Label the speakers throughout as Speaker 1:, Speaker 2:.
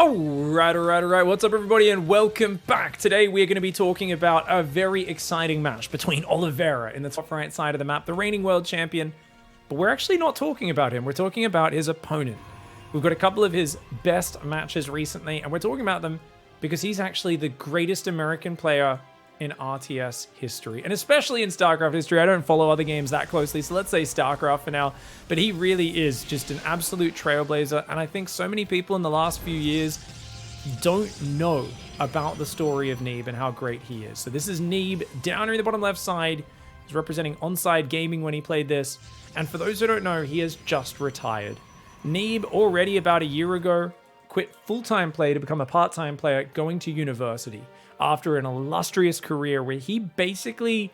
Speaker 1: Alright. What's up, everybody, and welcome back. Today, we're going to be talking about a very exciting match between Oliveira in the top right side of the map, the reigning world champion. But we're actually not talking about him. We're talking about his opponent. We've got a couple of his best matches recently, and we're talking about them because he's actually the greatest American player in RTS history, and especially in StarCraft history. I don't follow other games that closely, so let's say StarCraft for now, but he really is just an absolute trailblazer, and I think so many people in the last few years don't know about the story of Neeb and how great he is. So this is Neeb down in the bottom left side. He's representing Onside Gaming when he played this, and for those who don't know, he has just retired. Neeb already about a year ago quit full-time play to become a part-time player going to university after an illustrious career where he basically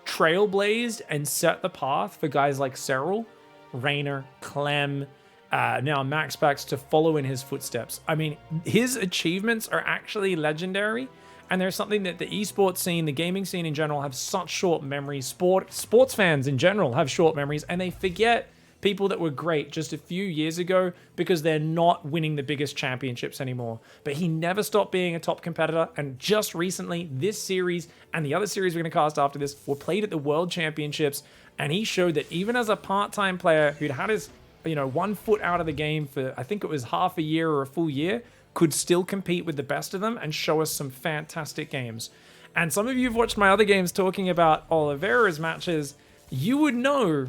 Speaker 1: trailblazed and set the path for guys like Serral, Reynor, Clem, now MaxPax to follow in his footsteps. I mean, his achievements are actually legendary, and there's something that the esports scene, the gaming scene in general, have such short memories. Sports fans in general have short memories, and they forget people that were great just a few years ago because they're not winning the biggest championships anymore. But he never stopped being a top competitor, and just recently, this series and the other series we're going to cast after this were played at the World Championships, and he showed that even as a part-time player who'd had his, 1 foot out of the game for, I think it was half a year or a full year, could still compete with the best of them and show us some fantastic games. And some of you have watched my other games talking about Oliveira's matches. You would know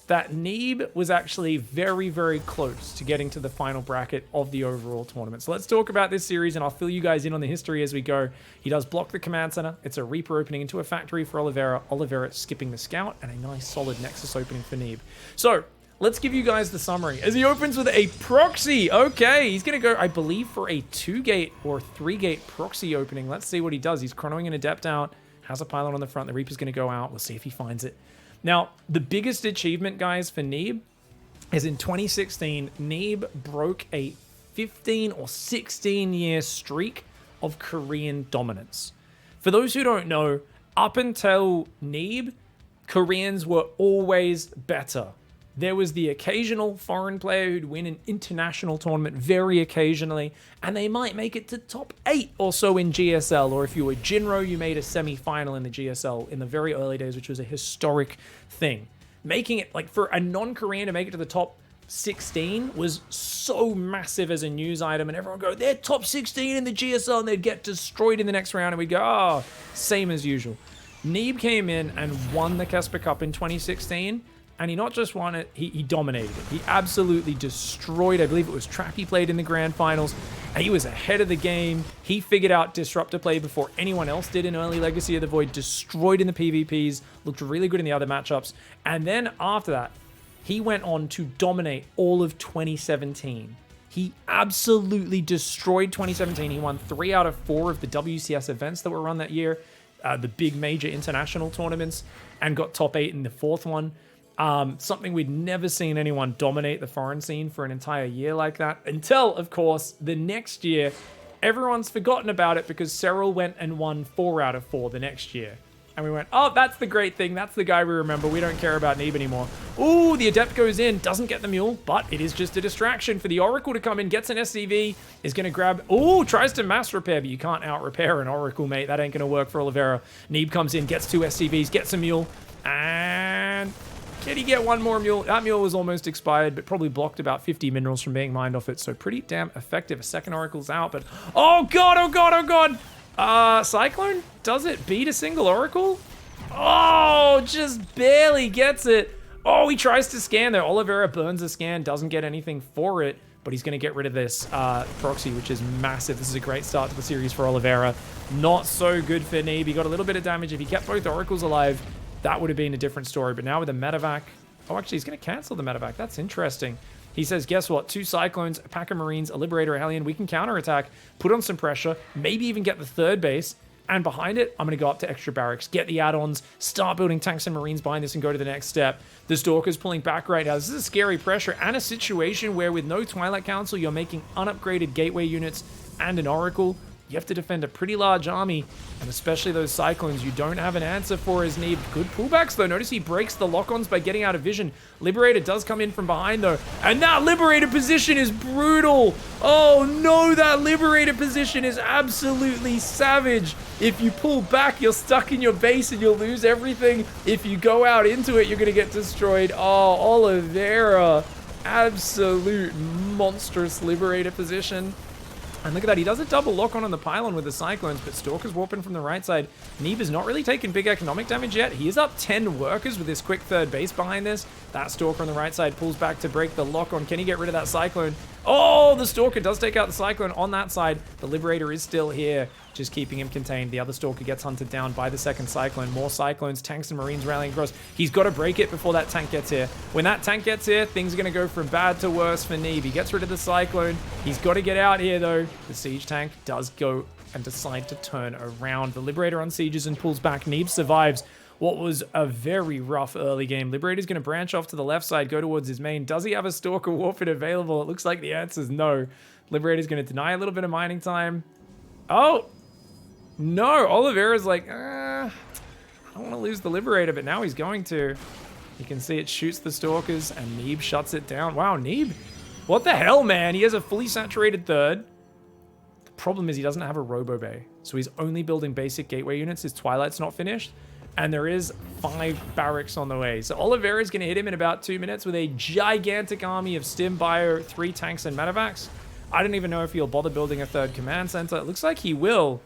Speaker 1: that Neeb was actually very, very close to getting to the final bracket of the overall tournament. So let's talk about this series, and I'll fill you guys in on the history as we go. He does block the command center. It's a Reaper opening into a factory for Oliveira. Oliveira skipping the scout, and a nice solid Nexus opening for Neeb. So let's give you guys the summary. As he opens with a proxy. Okay, he's going to go, I believe, for a 2-gate or 3-gate proxy opening. Let's see what he does. He's chronoing an Adept out, has a pylon on the front. The Reaper's going to go out. We'll see if he finds it. Now, the biggest achievement, guys, for Neeb is in 2016, Neeb broke a 15 or 16-year streak of Korean dominance. For those who don't know, up until Neeb, Koreans were always better. There was the occasional foreign player who'd win an international tournament very occasionally, and they might make it to top 8 or so in GSL, or if you were Jinro, you made a semi-final in the GSL in the very early days, which was a historic thing. Making it, like, for a non-Korean to make it to the top 16 was so massive as a news item, and everyone would go, they're top 16 in the GSL, and they'd get destroyed in the next round, and we'd go, oh, same as usual. Neeb came in and won the KeSPA Cup in 2016, and he not just won it, he dominated it. He absolutely destroyed, I believe it was Trap he played in the grand finals, and he was ahead of the game. He figured out Disruptor play before anyone else did in early Legacy of the Void, destroyed in the PvPs, looked really good in the other matchups, and then after that, he went on to dominate all of 2017. He absolutely destroyed 2017. He won 3 out of 4 of the WCS events that were run that year, the big major international tournaments, and got top 8 in the 4th one. Something we'd never seen anyone dominate the foreign scene for an entire year like that, until, of course, the next year, everyone's forgotten about it because Serral went and won 4 out of 4 the next year. And we went, oh, that's the great thing. That's the guy we remember. We don't care about Neeb anymore. Ooh, the Adept goes in, doesn't get the Mule, but it is just a distraction for the Oracle to come in, gets an SCV, is going to grab, ooh, tries to mass repair, but you can't out-repair an Oracle, mate. That ain't going to work for Oliveira. Neeb comes in, gets 2 SCVs, gets a Mule, and can he get 1 more Mule? That Mule was almost expired, but probably blocked about 50 minerals from being mined off it. So pretty damn effective. A second Oracle's out, but oh god, oh god, oh god. Cyclone? Does it beat a single Oracle? Oh, just barely gets it. Oh, he tries to scan there. Oliveira burns a scan, doesn't get anything for it, but he's going to get rid of this proxy, which is massive. This is a great start to the series for Oliveira. Not so good for Neeb. He got a little bit of damage. If he kept both Oracles alive, that would have been a different story. But now with the medevac, oh, actually, he's going to cancel the medevac. That's interesting. He says, guess what? 2 Cyclones, a pack of Marines, a Liberator, a Hellion. We can counterattack, put on some pressure, maybe even get the 3rd base. And behind it, I'm going to go up to extra barracks, get the add-ons, start building tanks and Marines behind this and go to the next step. The Stalker's pulling back right now. This is a scary pressure and a situation where with no Twilight Council, you're making unupgraded gateway units and an Oracle. You have to defend a pretty large army, and especially those Cyclones you don't have an answer for as Neeb. Good pullbacks, though. Notice he breaks the lock-ons by getting out of vision. Liberator does come in from behind, though, and that Liberator position is brutal. Oh, no, that Liberator position is absolutely savage. If you pull back, you're stuck in your base and you'll lose everything. If you go out into it, you're going to get destroyed. Oh, Oliveira, absolute monstrous Liberator position. And look at that, he does a double lock on the pylon with the Cyclones, but Stalker's warping from the right side. Neeb is not really taking big economic damage yet. He is up 10 workers with this quick third base behind this. That Stalker on the right side pulls back to break the lock on. Can he get rid of that Cyclone? Oh, the Stalker does take out the Cyclone on that side. The Liberator is still here, just keeping him contained. The other Stalker gets hunted down by the second Cyclone. More Cyclones, tanks and Marines rallying across. He's got to break it before that tank gets here. When that tank gets here, things are going to go from bad to worse for Neeb. He gets rid of the Cyclone. He's got to get out here, though. The siege tank does go and decide to turn around. The Liberator unsieges and pulls back. Neeb survives what was a very rough early game. Liberator's going to branch off to the left side, go towards his main. Does he have a Stalker Warfare available? It looks like the answer is no. Liberator's going to deny a little bit of mining time. Oh, no. Oliveira's like, I don't want to lose the Liberator, but now he's going to. You can see it shoots the Stalkers, and Neeb shuts it down. Wow, Neeb, what the hell, man? He has a fully saturated third. The problem is he doesn't have a Robo Bay, so he's only building basic gateway units. His Twilight's not finished. And there is 5 barracks on the way. So Oliveira is going to hit him in about 2 minutes with a gigantic army of Stim, Bio, 3 tanks, and medevacs. I don't even know if he'll bother building a 3rd command center. It looks like he will.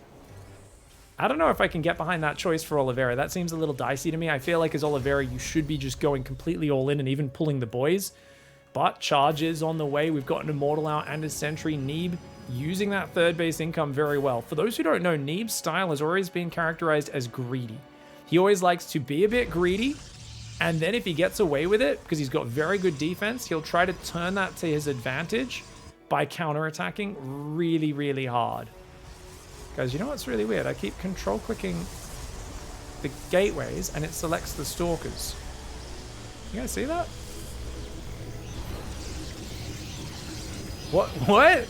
Speaker 1: I don't know if I can get behind that choice for Oliveira. That seems a little dicey to me. I feel like as Oliveira, you should be just going completely all in and even pulling the boys. But charge is on the way. We've got an Immortal out and a Sentry. Neeb using that 3rd base income very well. For those who don't know, Neeb's style has always been characterized as greedy. He always likes to be a bit greedy, and then if he gets away with it, because he's got very good defense, he'll try to turn that to his advantage by counterattacking really, really hard. Guys, you know what's really weird? I keep control-clicking the gateways, and it selects the Stalkers. You guys see that? What?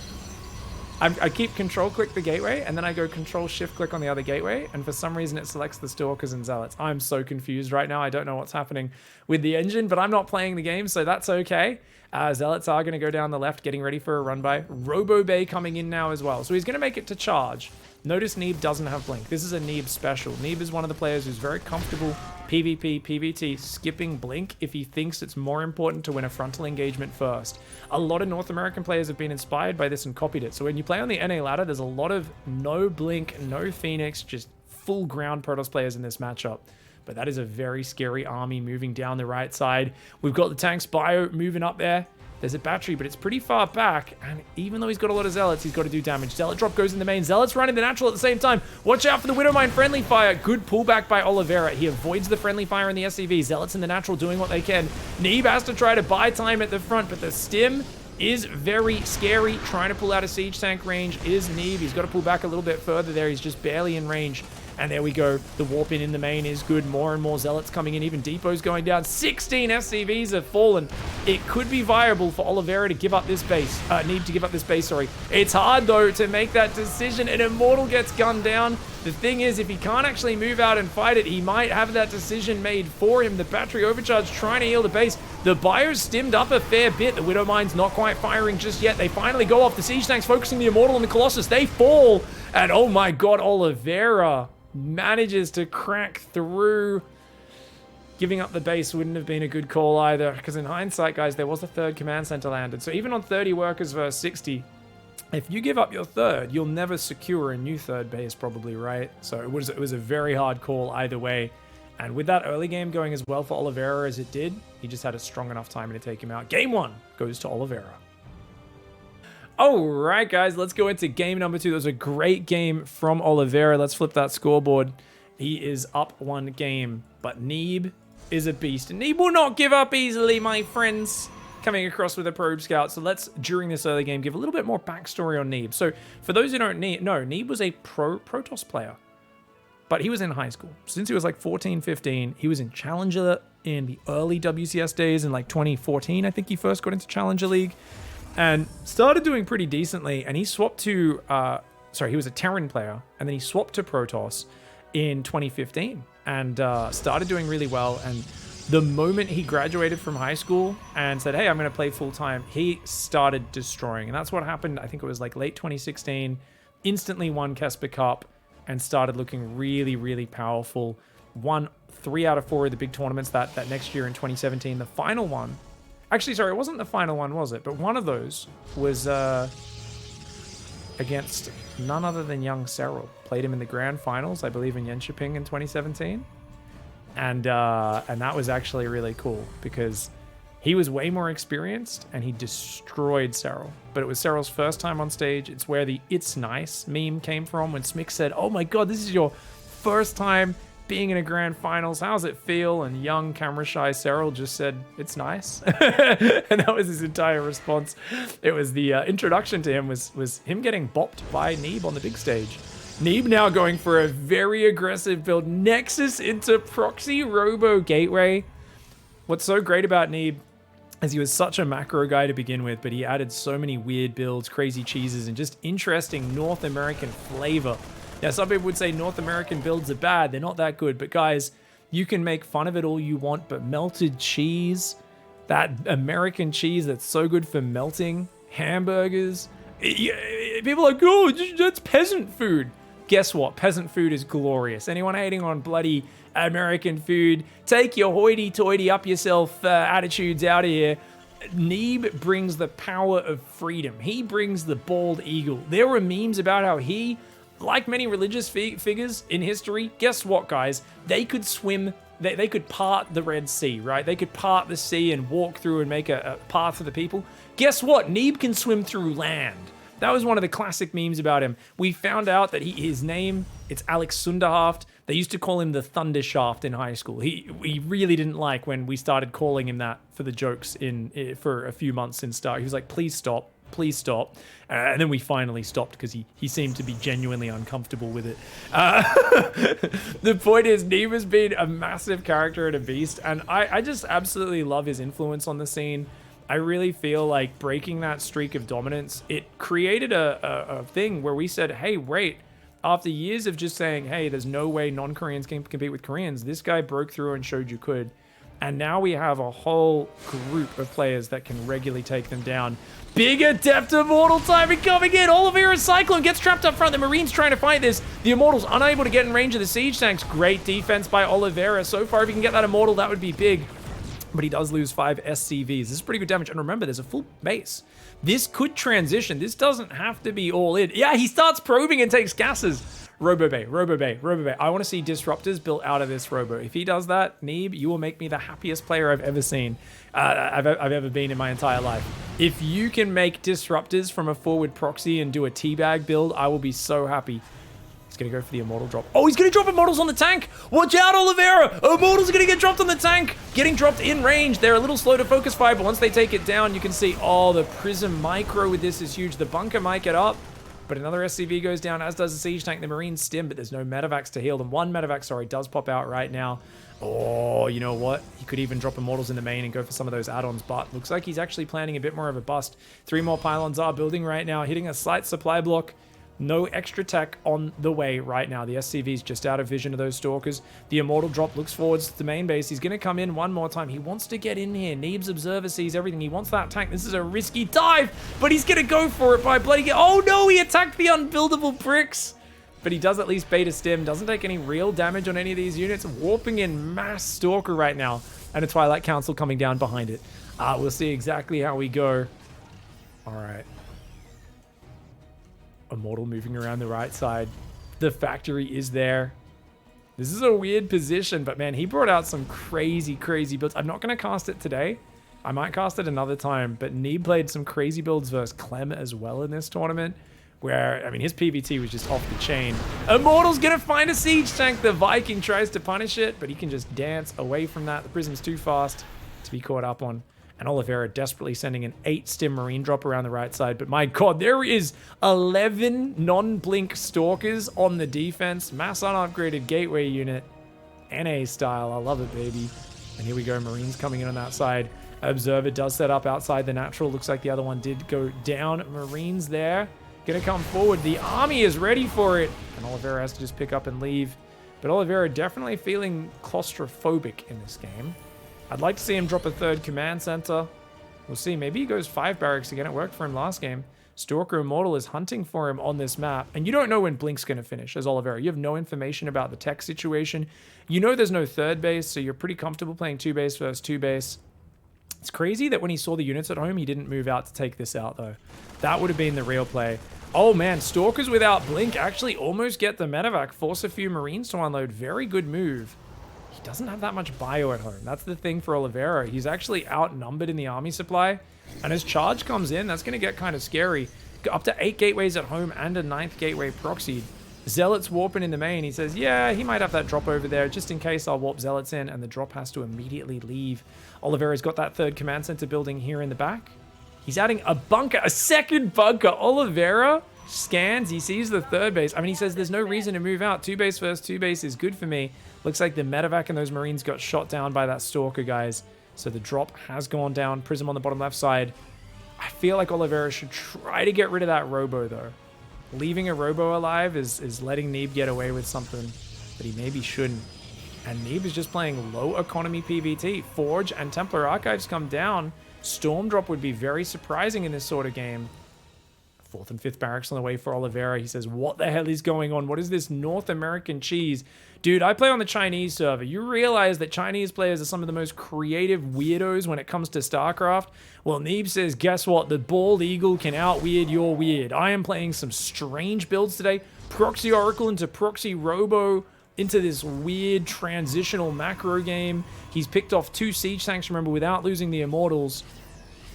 Speaker 1: I keep control-click the gateway, and then I go control-shift-click on the other gateway, and for some reason it selects the Stalkers and Zealots. I'm so confused right now. I don't know what's happening with the engine, but I'm not playing the game, so that's okay. Zealots are going to go down the left, getting ready for a run-by. Robo Bay coming in now as well, so he's going to make it to charge. Notice Neeb doesn't have Blink. This is a Neeb special. Neeb is one of the players who's very comfortable PvP, PvT, skipping Blink if he thinks it's more important to win a frontal engagement first. A lot of North American players have been inspired by this and copied it. So when you play on the NA ladder, there's a lot of no Blink, no Phoenix, just full ground Protoss players in this matchup. But that is a very scary army moving down the right side. We've got the tanks Bio moving up there. There's a battery, but it's pretty far back. And even though he's got a lot of Zealots, he's got to do damage. Zealot drop goes in the main. Zealot's running the natural at the same time. Watch out for the Widowmine friendly fire. Good pullback by Oliveira. He avoids the friendly fire in the SCV. Zealots in the natural doing what they can. Neeb has to try to buy time at the front, but the Stim is very scary. Trying to pull out a siege tank range is Neeb. He's got to pull back a little bit further there. He's just barely in range. And there we go. The warp in the main is good. More and more Zealots coming in. Even Depot's going down. 16 SCVs have fallen. It could be viable for Oliveira to give up this base. Neeb to give up this base, sorry. It's hard, though, to make that decision. An Immortal gets gunned down. The thing is, if he can't actually move out and fight it, he might have that decision made for him. The battery overcharge trying to heal the base. The Bio's stimmed up a fair bit. The Widowmine's not quite firing just yet. They finally go off. The siege tank's focusing the Immortal and the Colossus. They fall. And oh my god, Oliveira manages to crack through. Giving up the base wouldn't have been a good call either, because in hindsight, guys, there was a 3rd command center landed. So even on 30 workers versus 60, if you give up your 3rd, you'll never secure a new 3rd base probably, right? So it was a very hard call either way. And with that early game going as well for Oliveira as it did, he just had a strong enough timing to take him out. Game 1 goes to Oliveira. All right, guys, let's go into game number 2. That was a great game from Oliveira. Let's flip that scoreboard. He is up 1 game, but Neeb is a beast. And Neeb will not give up easily, my friends. Coming across with a probe scout. So let's, during this early game, give a little bit more backstory on Neeb. So for those who don't know, Neeb was a Protoss player, but he was in high school. Since he was like 14, 15, he was in Challenger in the early WCS days in like 2014. I think he first got into Challenger League. And started doing pretty decently, and he swapped to sorry, he was a Terran player, and then he swapped to Protoss in 2015 and started doing really well. And the moment he graduated from high school and said, hey, I'm going to play full time, he started destroying. And that's what happened. I think it was like late 2016, instantly won KeSPA Cup and started looking really, really powerful. Won 3 out of 4 of the big tournaments that next year in 2017. The final one, actually, sorry, it wasn't the final one, was it? But one of those was against none other than young Serral. Played him in the grand finals, I believe, in Jonkoping in 2017. And that was actually really cool because he was way more experienced and he destroyed Serral. But it was Serral's first time on stage. It's where the "It's Nice" meme came from when Smick said, oh my god, this is your first time being in a grand finals. How's it feel? And young camera shy Serral just said, it's nice. And that was his entire response. It was the introduction to him was him getting bopped by Neeb on the big stage. Neeb now going for a very aggressive build. Nexus into proxy robo gateway. What's so great about Neeb is he was such a macro guy to begin with, but he added so many weird builds, crazy cheeses, and just interesting North American flavor. Now, some people would say North American builds are bad. They're not that good. But guys, you can make fun of it all you want, but melted cheese, that American cheese that's so good for melting, hamburgers, people are like, oh, that's peasant food. Guess what? Peasant food is glorious. Anyone hating on bloody American food, take your hoity-toity up yourself attitudes out of here. Neeb brings the power of freedom. He brings the bald eagle. There were memes about how he, like many religious figures in history, guess what, guys? They could swim, they could part the Red Sea, right? They could part the sea and walk through and make a path for the people. Guess what? Neeb can swim through land. That was one of the classic memes about him. We found out that his name, it's Alex Sunderhaft. They used to call him the Thundershaft in high school. He really didn't like when we started calling him that for the jokes for a few months in Star. He was like, please stop. Please stop. And then we finally stopped because he seemed to be genuinely uncomfortable with it. The point is, Neeb has been a massive character and a beast, and I just absolutely love his influence on the scene. I really feel like breaking that streak of dominance, it created a thing where we said, hey, wait, after years of just saying, hey, there's no way non-Koreans can compete with Koreans, this guy broke through and showed you could. And now we have a whole group of players that can regularly take them down. Big Adept Immortal timing coming in. Oliveira Cyclone gets trapped up front. The Marines trying to fight this. The Immortals unable to get in range of the Siege Tanks. Great defense by Oliveira. So far, if he can get that Immortal, that would be big. But he does lose 5 SCVs. This is pretty good damage. And remember, there's a full base. This could transition. This doesn't have to be all in. Yeah, he starts probing and takes gases. Robo-Bay, Robo-Bay, Robo-Bay. I want to see disruptors built out of this Robo. If he does that, Neeb, you will make me the happiest player I've ever seen. I've ever been in my entire life. If you can make disruptors from a forward proxy and do a teabag build, I will be so happy. He's going to go for the Immortal drop. Oh, he's going to drop Immortals on the tank. Watch out, Oliveira. Immortals are going to get dropped on the tank. Getting dropped in range. They're a little slow to focus fire, but once they take it down, you can see, oh, the Prism Micro with this is huge. The bunker might get up. But another SCV goes down, as does the Siege Tank. The Marines stim, but there's no Medivacs to heal them. One Medivac, sorry, does pop out right now. Oh, you know what? He could even drop Immortals in the main and go for some of those add-ons, but looks like he's actually planning a bit more of a bust. 3 more pylons are building right now, hitting a slight supply block. No extra tech on the way right now. The SCV's just out of vision of those Stalkers. The Immortal drop looks forwards to the main base. He's going to come in one more time. He wants to get in here. Neeb's Observer sees everything. He wants that tank. This is a risky dive, but he's going to go for it by bloody... Oh no, he attacked the unbuildable bricks. But he does at least bait a stim. Doesn't take any real damage on any of these units. Warping in mass Stalker right now. And a Twilight Council coming down behind it. We'll see exactly how we go. All right. Immortal moving around the right side. The factory is there. This is a weird position, but man, he brought out some crazy, crazy builds. I'm not going to cast it today. I might cast it another time, but Neeb played some crazy builds versus Clem as well in this tournament, where, I mean, his PVT was just off the chain. Immortal's going to find a Siege Tank. The Viking tries to punish it, but he can just dance away from that. The Prism's too fast to be caught up on. And Oliveira desperately sending an 8-stim Marine drop around the right side. But my god, there is 11 non-blink Stalkers on the defense. Mass unupgraded gateway unit. NA style. I love it, baby. And here we go. Marines coming in on that side. Observer does set up outside the natural. Looks like the other one did go down. Marines there. Gonna come forward. The army is ready for it. And Oliveira has to just pick up and leave. But Oliveira definitely feeling claustrophobic in this game. I'd like to see him drop a third command center. We'll see. Maybe he goes 5 barracks again. It worked for him last game. Stalker Immortal is hunting for him on this map. And you don't know when Blink's going to finish as Oliveira. You have no information about the tech situation. You know there's no third base, so you're pretty comfortable playing 2 base versus 2 base. It's crazy that when he saw the units at home, he didn't move out to take this out, though. That would have been the real play. Oh, man. Stalkers without Blink actually almost get the medevac. Force a few Marines to unload. Very good move. He doesn't have that much bio at home. That's the thing for Oliveira. He's actually outnumbered in the army supply. And as charge comes in, that's going to get kind of scary. Up to 8 gateways at home and a 9th gateway proxied. Zealots warping in the main. He says, yeah, he might have that drop over there. Just in case, I'll warp Zealots in, and the drop has to immediately leave. Oliveira's got that 3rd command center building here in the back. He's adding a bunker, a 2nd bunker. Oliveira scans. He sees the 3rd base. I mean, he says there's no reason to move out. 2 base versus 2 base is good for me. Looks like the medevac and those Marines got shot down by that Stalker, guys. So the drop has gone down. Prism on the bottom left side. I feel like Oliveira should try to get rid of that Robo, though. Leaving a Robo alive is letting Neeb get away with something that he maybe shouldn't. And Neeb is just playing low economy PvT. Forge and Templar Archives come down. Storm Drop would be very surprising in this sort of game. 4th and 5th barracks on the way for Oliveira. He says, what the hell is going on? What is this North American cheese? Dude, I play on the Chinese server. You realize that Chinese players are some of the most creative weirdos when it comes to StarCraft? Well, Neeb says, guess what? The Bald Eagle can out-weird your weird. I am playing some strange builds today. Proxy Oracle into Proxy Robo into this weird transitional macro game. He's picked off 2 siege tanks, remember, without losing the Immortals.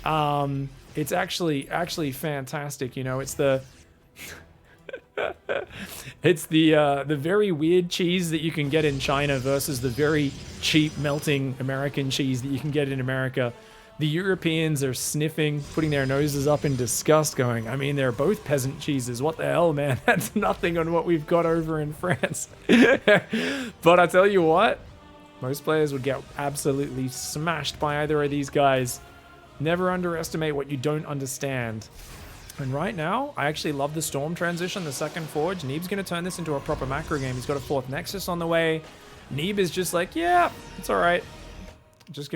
Speaker 1: It's actually fantastic. You know, it's the it's the very weird cheese that you can get in China versus the very cheap melting American cheese that you can get in America. The Europeans are sniffing, putting their noses up in disgust, going, I mean, they're both peasant cheeses. What the hell, man? That's nothing on what we've got over in France. But I tell you what, most players would get absolutely smashed by either of these guys. Never underestimate what you don't understand. And right now, I actually love the Storm transition, the 2nd Forge. Neeb's going to turn this into a proper macro game. He's got a 4th Nexus on the way. Neeb is just like, yeah, it's all right. Just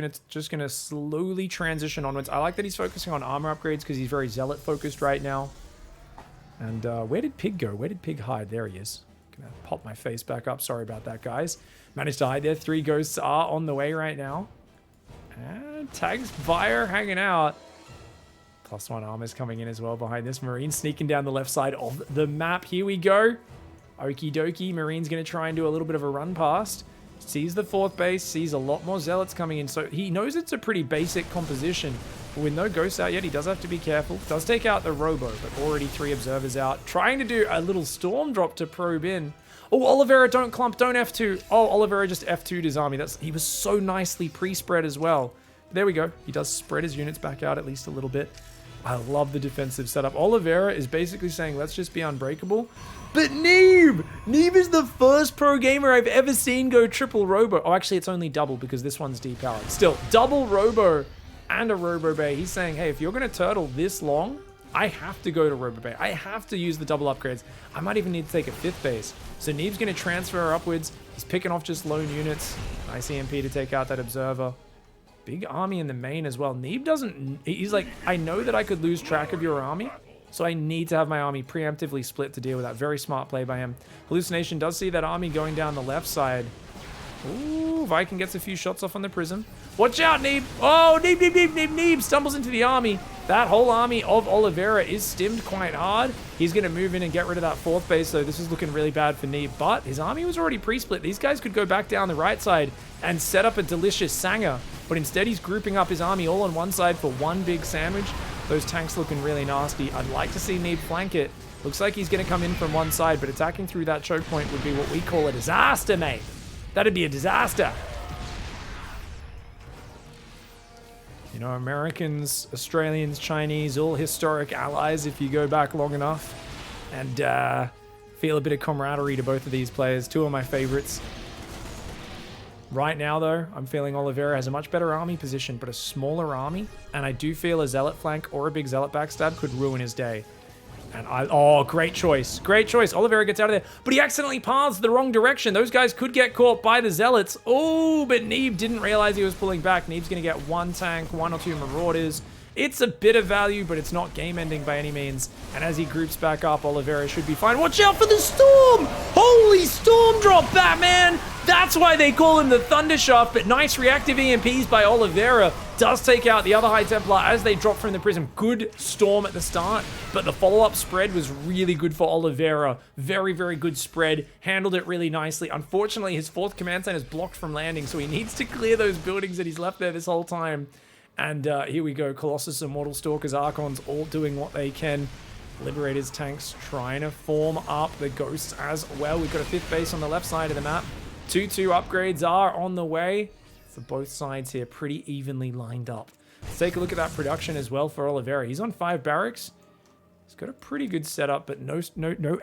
Speaker 1: gonna slowly transition onwards. I like that he's focusing on armor upgrades because he's very Zealot focused right now. And where did Pig go? Where did Pig hide? There he is. Gonna pop my face back up. Sorry about that, guys. Managed to hide there. 3 ghosts are on the way right now. And Tags Fire hanging out. +1 armor's coming in as well behind this. Marine sneaking down the left side of the map. Here we go. Okie dokie. Marine's going to try and do a little bit of a run past. Sees the 4th base. Sees a lot more Zealots coming in. So he knows it's a pretty basic composition. But with no ghosts out yet, he does have to be careful. Does take out the Robo, but already 3 observers out. Trying to do a little Storm Drop to probe in. Oh, Oliveira, don't clump, don't F2. Oh, Oliveira just F2'd his army. He was so nicely pre-spread as well. There we go. He does spread his units back out at least a little bit. I love the defensive setup. Oliveira is basically saying, let's just be unbreakable. But Neeb is the first pro gamer I've ever seen go triple Robo. Oh, actually, it's only double because this one's depowered. Still, double Robo and a Robo Bay. He's saying, hey, if you're going to turtle this long, I have to go to Robo Bay. I have to use the double upgrades. I might even need to take a 5th base. So Neeb's going to transfer upwards. He's picking off just lone units. Nice EMP to take out that observer. Big army in the main as well. Neeb doesn't... He's like, I know that I could lose track of your army, so I need to have my army preemptively split to deal with that. Very smart play by him. Hallucination does see that army going down the left side. Ooh, Viking gets a few shots off on the Prism. Watch out, Neeb! Oh, Neeb stumbles into the army. That whole army of Oliveira is stimmed quite hard. He's going to move in and get rid of that 4th base, so this is looking really bad for Neeb. But his army was already pre-split. These guys could go back down the right side and set up a delicious Sanger. But instead, he's grouping up his army all on one side for one big sandwich. Those tanks looking really nasty. I'd like to see Neeb flank it. Looks like he's going to come in from one side, but attacking through that choke point would be what we call a disaster, mate. That'd be a disaster. You know, Americans, Australians, Chinese, all historic allies if you go back long enough. And feel a bit of camaraderie to both of these players. 2 of my favorites. Right now, though, I'm feeling Oliveira has a much better army position, but a smaller army. And I do feel a Zealot flank or a big Zealot backstab could ruin his day. And oh, great choice. Great choice. Oliveira gets out of there, but he accidentally paths the wrong direction. Those guys could get caught by the Zealots. Oh, but Neeb didn't realize he was pulling back. Neeb's going to get one tank, 1 or 2 Marauders. It's a bit of value, but it's not game-ending by any means. And as he groups back up, Oliveira should be fine. Watch out for the Storm! Holy Storm drop, Batman! That's why they call him the Thundershaft, but nice reactive EMPs by Oliveira. Does take out the other High Templar as they drop from the prism. Good Storm at the start, but the follow-up spread was really good for Oliveira. Very, very good spread. Handled it really nicely. Unfortunately, his 4th command center is blocked from landing, so he needs to clear those buildings that he's left there this whole time. And here we go. Colossus, Immortal Stalkers, Archons all doing what they can. Liberators tanks trying to form up. The Ghosts as well. We've got a 5th base on the left side of the map. 2-2 upgrades are on the way for both sides here. Pretty evenly lined up. Let's take a look at that production as well for Oliveira. He's on 5 barracks. He's got a pretty good setup, but no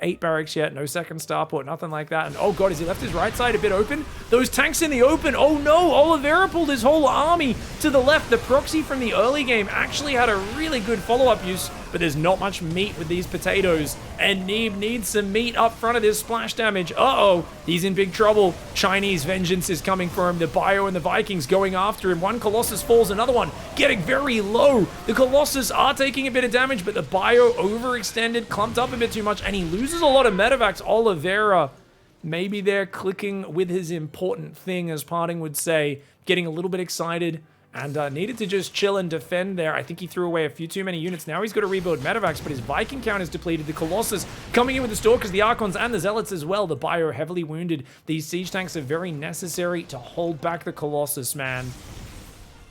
Speaker 1: 8 barracks yet. No 2nd starport, nothing like that. And oh god, has he left his right side a bit open? Those tanks in the open. Oh no, Oliveira pulled his whole army to the left. The proxy from the early game actually had a really good follow-up use, but there's not much meat with these potatoes. And Neeb needs some meat up front of this splash damage. Uh-oh, he's in big trouble. Chinese vengeance is coming for him. The Bio and the Vikings going after him. One Colossus falls, another one getting very low. The Colossus are taking a bit of damage, but the Bio overextended, clumped up a bit too much, and he loses a lot of medevacs. Oliveira, maybe they're clicking with his important thing, as Parting would say, getting a little bit excited. And needed to just chill and defend there. I think he threw away a few too many units. Now he's got to rebuild medevacs, but his Viking count is depleted. The Colossus coming in with the Stalkers, the Archons, and the Zealots as well. The Bio heavily wounded. These siege tanks are very necessary to hold back the Colossus, man.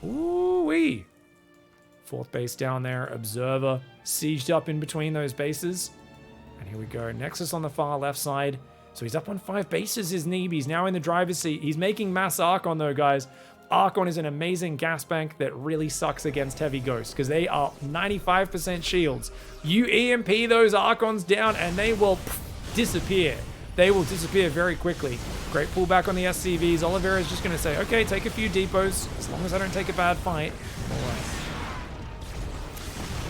Speaker 1: Ooh-wee. 4th base down there. Observer sieged up in between those bases. And here we go. Nexus on the far left side. So he's up on 5 bases, is Neeb. He's now in the driver's seat. He's making mass Archon, though, guys. Archon is an amazing gas bank that really sucks against heavy ghosts because they are 95% shields. You EMP those Archons down and they will disappear. They will disappear very quickly. Great pullback on the SCVs. Oliveira is just going to say, okay, take a few depots as long as I don't take a bad fight. All right.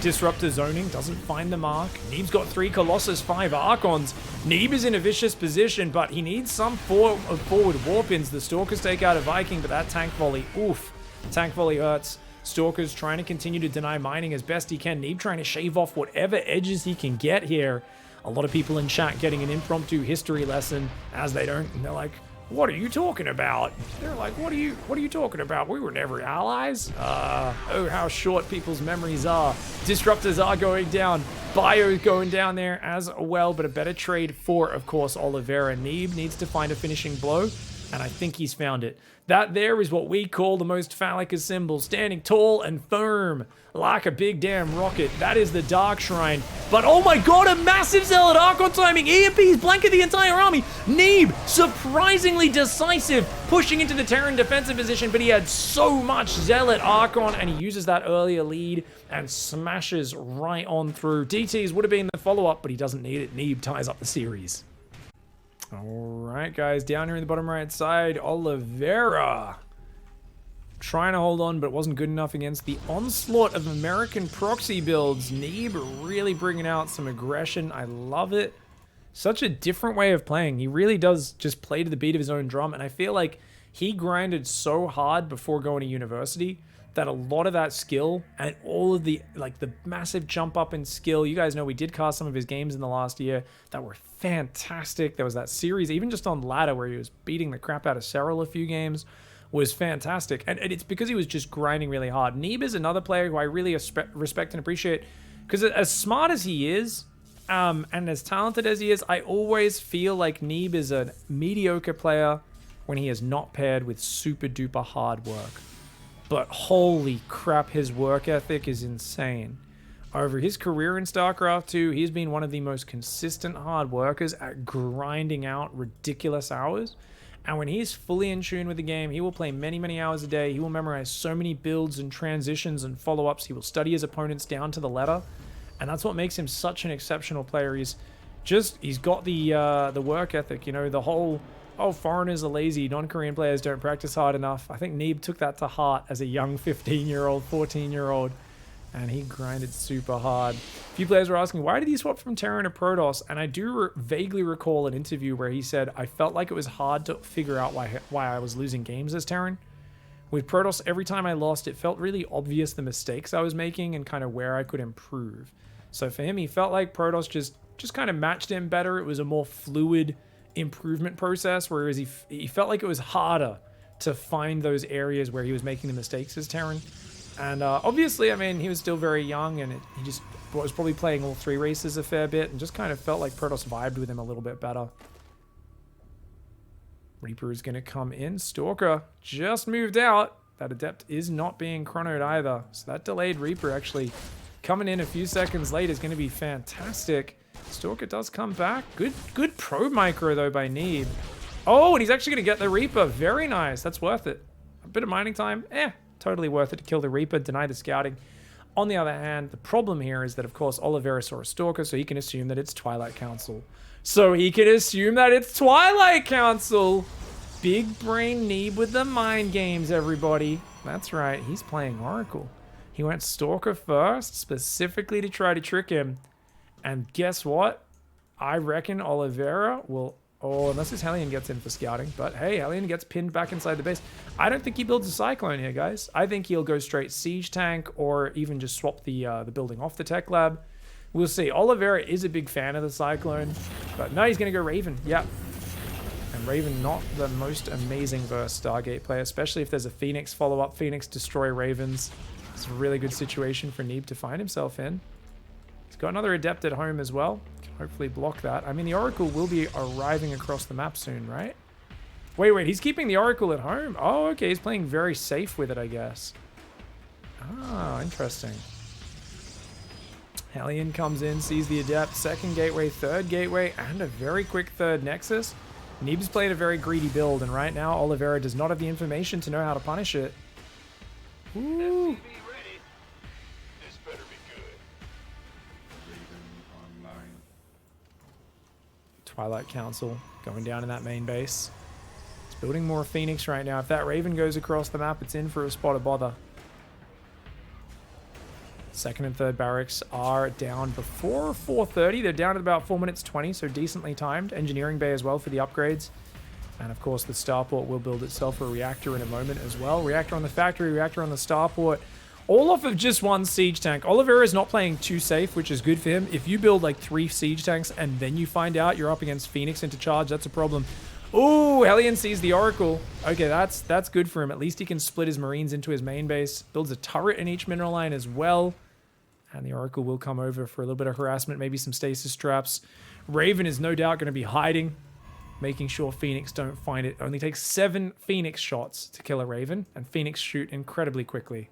Speaker 1: Disruptor zoning, doesn't find the mark. Neeb's got 3 Colossus, 5 Archons. Neeb is in a vicious position, but he needs some forward warpins. The Stalkers take out a Viking, but that tank volley, oof. Tank volley hurts. Stalkers trying to continue to deny mining as best he can. Neeb trying to shave off whatever edges he can get here. A lot of people in chat getting an impromptu history lesson as they don't, and they're like, what are you talking about? They're like, what are you talking about? We were never allies. Oh, how short people's memories are. Disruptors are going down. Bio's going down there as well, but a better trade for, of course, Oliveira. Neeb needs to find a finishing blow, and I think he's found it. That there is what we call the most phallic of symbols, standing tall and firm like a big damn rocket. That is the Dark Shrine. But oh my god, a massive Zealot Archon timing. EMPs blanket the entire army. Neeb, surprisingly decisive, pushing into the Terran defensive position, but he had so much Zealot Archon, and he uses that earlier lead and smashes right on through. DTs would have been the follow-up, but he doesn't need it. Neeb ties up the series. Alright guys, down here in the bottom right side, Oliveira trying to hold on, but it wasn't good enough against the onslaught of American proxy builds. Neeb really bringing out some aggression. I love it. Such a different way of playing. He really does just play to the beat of his own drum, and I feel like he grinded so hard before going to university that a lot of that skill and all of the, like, the massive jump up in skill, you guys know we did cast some of his games in the last year that were fantastic. There was that series, even just on ladder, where he was beating the crap out of Serral a few games, was fantastic. And it's because he was just grinding really hard. Neeb is another player who I really respect and appreciate, because as smart as he is, and as talented as he is, I always feel like Neeb is a mediocre player when he is not paired with super duper hard work. But holy crap, his work ethic is insane. Over his career in StarCraft 2, he's been one of the most consistent hard workers at grinding out ridiculous hours. And when he's fully in tune with the game, he will play many, many hours a day. He will memorize so many builds and transitions and follow-ups. He will study his opponents down to the letter. And that's what makes him such an exceptional player. He's got the work ethic, you know, the whole, oh, foreigners are lazy, non-Korean players don't practice hard enough. I think Neeb took that to heart as a young 15-year-old, 14-year-old. And he grinded super hard. A few players were asking, why did he swap from Terran to Protoss? And I do vaguely recall an interview where he said, I felt like it was hard to figure out why I was losing games as Terran. With Protoss, every time I lost, it felt really obvious the mistakes I was making and kind of where I could improve. So for him, he felt like Protoss just kind of matched him better. It was a more fluid improvement process, whereas he felt like it was harder to find those areas where he was making the mistakes as Terran. And obviously, I mean, he was still very young, and he just was probably playing all 3 races a fair bit and just kind of felt like Protoss vibed with him a little bit better. Reaper is going to come in. Stalker just moved out. That Adept is not being chronoed either. So that delayed Reaper actually coming in a few seconds late is going to be fantastic. Stalker does come back. Good probe micro, though, by Neeb. Oh, and he's actually going to get the Reaper. Very nice. That's worth it. A bit of mining time. Totally worth it to kill the Reaper, deny the scouting. On the other hand, the problem here is that, of course, Oliveira saw a Stalker, so he can assume that it's Twilight Council. Big brain Neeb with the mind games, everybody. That's right, he's playing Oracle. He went Stalker first, specifically to try to trick him. And guess what? I reckon Oliveira will... Oh, unless his Hellion gets in for scouting. But hey, Hellion gets pinned back inside the base. I don't think he builds a Cyclone here, guys. I think he'll go straight Siege Tank or even just swap the building off the Tech Lab. We'll see. Oliveira is a big fan of the Cyclone. But no, he's going to go Raven. Yep. And Raven not the most amazing versus Stargate play, especially if there's a Phoenix follow-up. Phoenix destroy Ravens. It's a really good situation for Neeb to find himself in. He's got another Adept at home as well. Can hopefully block that. I mean, the Oracle will be arriving across the map soon, right? Wait, he's keeping the Oracle at home? Oh, okay, he's playing very safe with it, I guess. Ah, interesting. Hellion comes in, sees the Adept, second gateway, third gateway, and a very quick third Nexus. Neeb's played a very greedy build, and right now Oliveira does not have the information to know how to punish it. Ooh. Twilight Council going down in that main base. It's building more Phoenix right now. If that Raven goes across the map, it's in for a spot of bother. Second and third barracks are down before 4:30. They're down at about 4 minutes 20, so decently timed. Engineering bay as well for the upgrades. And of course, the starport will build itself a reactor in a moment as well. Reactor on the factory, reactor on the starport. All off of just one siege tank. Oliveira is not playing too safe, which is good for him. If you build like 3 siege tanks and then you find out you're up against Phoenix into charge, that's a problem. Ooh, Hellion sees the Oracle. Okay, that's good for him. At least he can split his Marines into his main base. Builds a turret in each mineral line as well. And the Oracle will come over for a little bit of harassment, maybe some stasis traps. Raven is no doubt going to be hiding, making sure Phoenix don't find it. Only takes 7 Phoenix shots to kill a Raven, and Phoenix shoot incredibly quickly.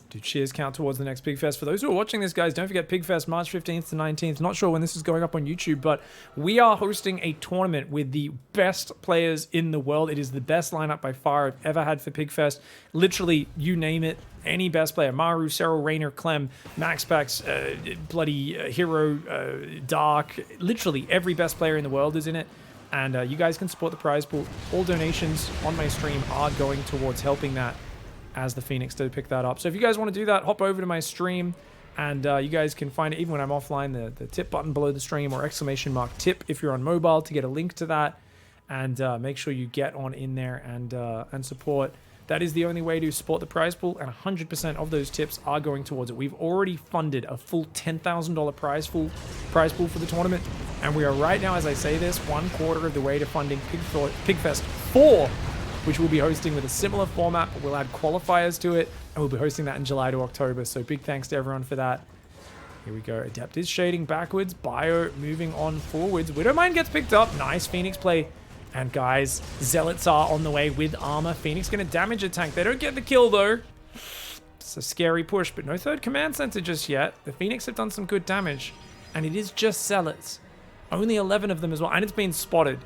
Speaker 1: Do cheers count towards the next Pigfest? For those who are watching this, guys, don't forget Pigfest, March 15th to 19th. Not sure when this is going up on YouTube, but we are hosting a tournament with the best players in the world. It is the best lineup by far I've ever had for Pigfest. Literally, you name it, any best player. Maru, Serral, Reynor, Clem, MaxPax, bloody Hero, Dark. Literally, every best player in the world is in it. And you guys can support the prize pool. All donations on my stream are going towards helping that, as the Phoenix to pick that up. So if you guys want to do that, hop over to my stream, and you guys can find it even when I'm offline, the tip button below the stream, or !tip if you're on mobile, to get a link to that, and make sure you get on in there and support. That is the only way to support the prize pool, and 100% of those tips are going towards it. We've already funded a full $10,000 prize pool for the tournament, and we are right now, as I say this, 1/4 of the way to funding Pigfest 4, which we'll be hosting with a similar format, but we'll add qualifiers to it, and we'll be hosting that in July to October, so big thanks to everyone for that. Here we go. Adept is shading backwards. Bio moving on forwards. Widowmine gets picked up. Nice Phoenix play. And guys, Zealots are on the way with armor. Phoenix going to damage a tank. They don't get the kill, though. It's a scary push, but no third command center just yet. The Phoenix have done some good damage, and it is just Zealots. Only 11 of them as well, and it's been spotted.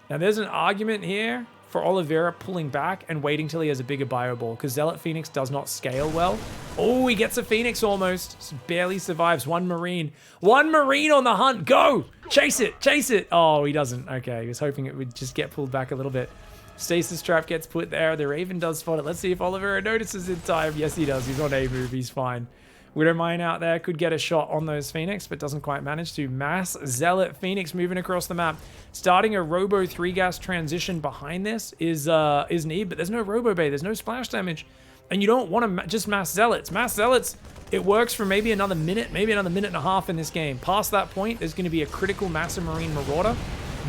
Speaker 1: Now, there's an argument here for Oliveira pulling back and waiting till he has a bigger bio ball, because Zealot Phoenix does not scale well. Oh, he gets a Phoenix almost. Just barely survives. One Marine on the hunt. Go! Chase it, chase it. Oh, he doesn't. Okay, he was hoping it would just get pulled back a little bit. Stasis trap gets put there. The Raven does spot it. Let's see if Oliveira notices in time. Yes, he does. He's on A move. He's fine. Widowmine out there could get a shot on those Phoenix, but doesn't quite manage to. Mass Zealot Phoenix moving across the map. Starting a Robo 3-gas transition behind this is Neeb, but there's no Robo Bay. There's no splash damage. And you don't want to just Mass Zealots. Mass Zealots, it works for maybe another minute, maybe another minute and a half in this game. Past that point, there's going to be a critical Massive Marine Marauder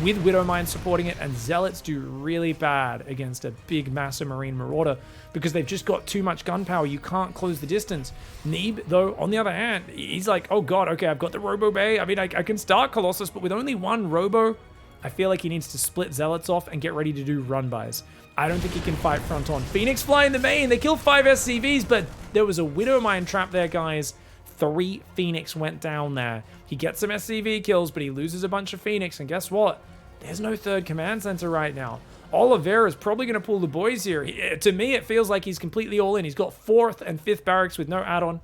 Speaker 1: with Widowmine supporting it, and Zealots do really bad against a big Massive Marine Marauder because they've just got too much gunpowder. You can't close the distance. Neeb, though, on the other hand, he's like, oh god, okay, I've got the Robo Bay. I mean, I can start Colossus, but with only one Robo, I feel like he needs to split Zealots off and get ready to do run-bys. I don't think he can fight front on. Phoenix flying the main. They killed 5 SCVs, but there was a Widowmine trap there, guys. 3 Phoenix went down there. He gets some SCV kills, but he loses a bunch of Phoenix, and guess what? There's no third command center right now. Oliveira is probably going to pull the boys here. To me, it feels like he's completely all in. He's got 4th and 5th barracks with no add-on.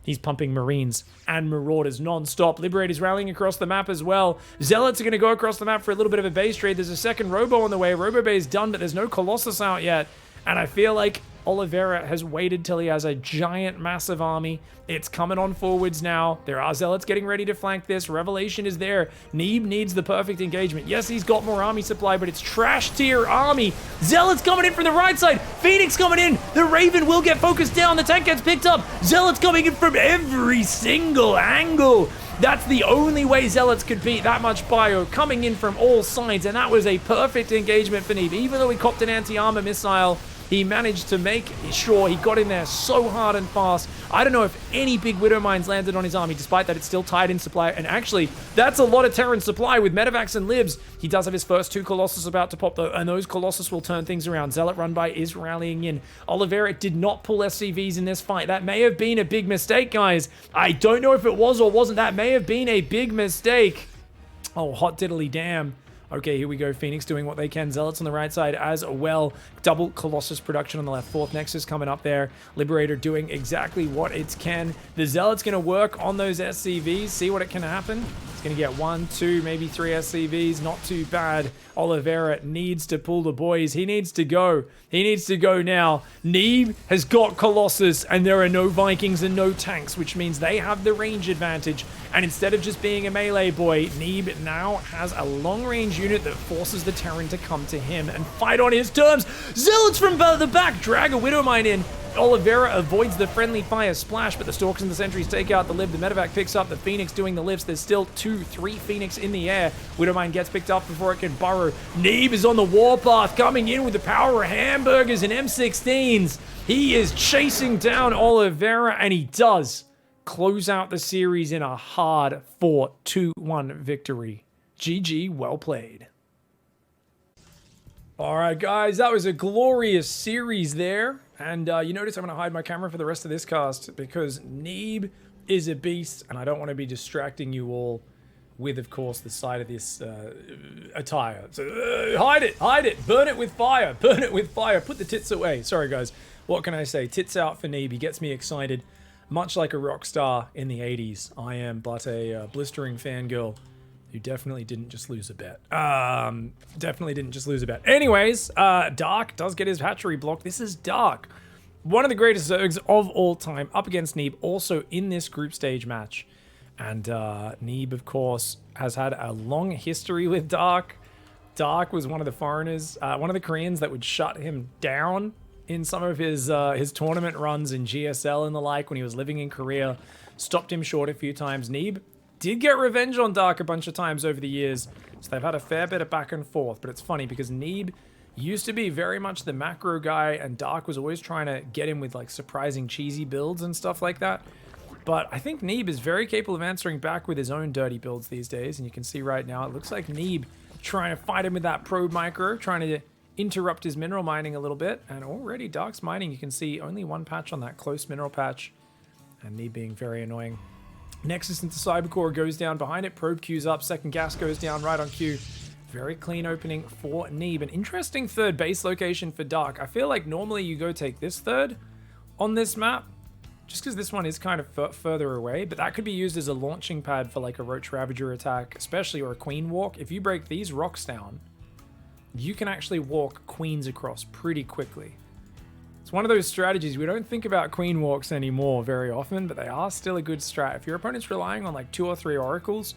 Speaker 1: He's pumping Marines and Marauders non-stop. Liberators rallying across the map as well. Zealots are going to go across the map for a little bit of a base trade. There's a second Robo on the way. Robo Bay is done, but there's no Colossus out yet. And I feel like Oliveira has waited till he has a giant, massive army. It's coming on forwards now. There are Zealots getting ready to flank this. Revelation is there. Neeb needs the perfect engagement. Yes, he's got more army supply, but it's trash tier army. Zealots coming in from the right side. Phoenix coming in. The Raven will get focused down. The tank gets picked up. Zealots coming in from every single angle. That's the only way Zealots could beat that much bio, coming in from all sides, and that was a perfect engagement for Neeb. Even though he copped an anti-armor missile, he managed to make sure he got in there so hard and fast. I don't know if any big Widow Mines landed on his army, despite that it's still tied in supply. And actually, that's a lot of Terran supply with Medivacs and Libs. He does have his first 2 Colossus about to pop, though, and those Colossus will turn things around. Zealot run by is rallying in. Oliveira did not pull SCVs in this fight. That may have been a big mistake, guys. I don't know if it was or wasn't. That may have been a big mistake. Oh, hot diddly damn. Okay, here we go. Phoenix doing what they can. Zealots on the right side as well. Double Colossus production on the left. 4th Nexus coming up there. Liberator doing exactly what it can. The Zealot's going to work on those SCVs. See what it can happen. It's going to get 1, 2, maybe 3 SCVs. Not too bad. Oliveira needs to pull the boys. He needs to go. He needs to go now. Neeb has got Colossus, and there are no Vikings and no tanks, which means they have the range advantage. And instead of just being a melee boy, Neeb now has a long-range unit that forces the Terran to come to him and fight on his terms. Zealots from the back drag a Widowmine in. Oliveira avoids the friendly fire splash, but the Stalkers and the Sentries take out the Lib. The Medevac picks up the Phoenix doing the lifts. There's still 2, 3 Phoenix in the air. Widowmine gets picked up before it can burrow. Neeb is on the warpath, coming in with the power of hamburgers and M16s. He is chasing down Oliveira, and he does close out the series in a hard-fought 2-1 victory. GG, well played. All right, guys, that was a glorious series there. And you notice I'm going to hide my camera for the rest of this cast because Neeb is a beast, and I don't want to be distracting you all with, of course, the side of this attire. So hide it, burn it with fire, burn it with fire, put the tits away. Sorry, guys. What can I say? Tits out for Neeb. He gets me excited. Much like a rock star in the 80s, I am but a blistering fangirl who definitely didn't just lose a bet. Definitely didn't just lose a bet. Anyways, Dark does get his hatchery blocked. This is Dark, one of the greatest Zergs of all time, up against Neeb, also in this group stage match. And Neeb, of course, has had a long history with Dark. Dark was one of the foreigners, one of the Koreans that would shut him down in some of his tournament runs in GSL and the like when he was living in Korea. Stopped him short a few times. Neeb did get revenge on Dark a bunch of times over the years, so they've had a fair bit of back and forth. But it's funny because Neeb used to be very much the macro guy, and Dark was always trying to get him with like surprising cheesy builds and stuff like that. But I think Neeb is very capable of answering back with his own dirty builds these days, and you can see right now it looks like Neeb trying to fight him with that probe micro, trying to interrupt his mineral mining a little bit. And already Dark's mining, you can see only 1 patch on that close mineral patch, and Neeb being very annoying. Nexus into Cybercore goes down behind it. Probe queues up. Second gas goes down right on cue. Very clean opening for Neeb. An interesting third base location for Dark. I feel like normally you go take this third on this map, just because this one is kind of further away, but that could be used as a launching pad for like a Roach Ravager attack, especially, or a Queen Walk. If you break these rocks down, you can actually walk queens across pretty quickly. It's one of those strategies, we don't think about Queen Walks anymore very often, but they are still a good strat. If your opponent's relying on like 2 or 3 oracles,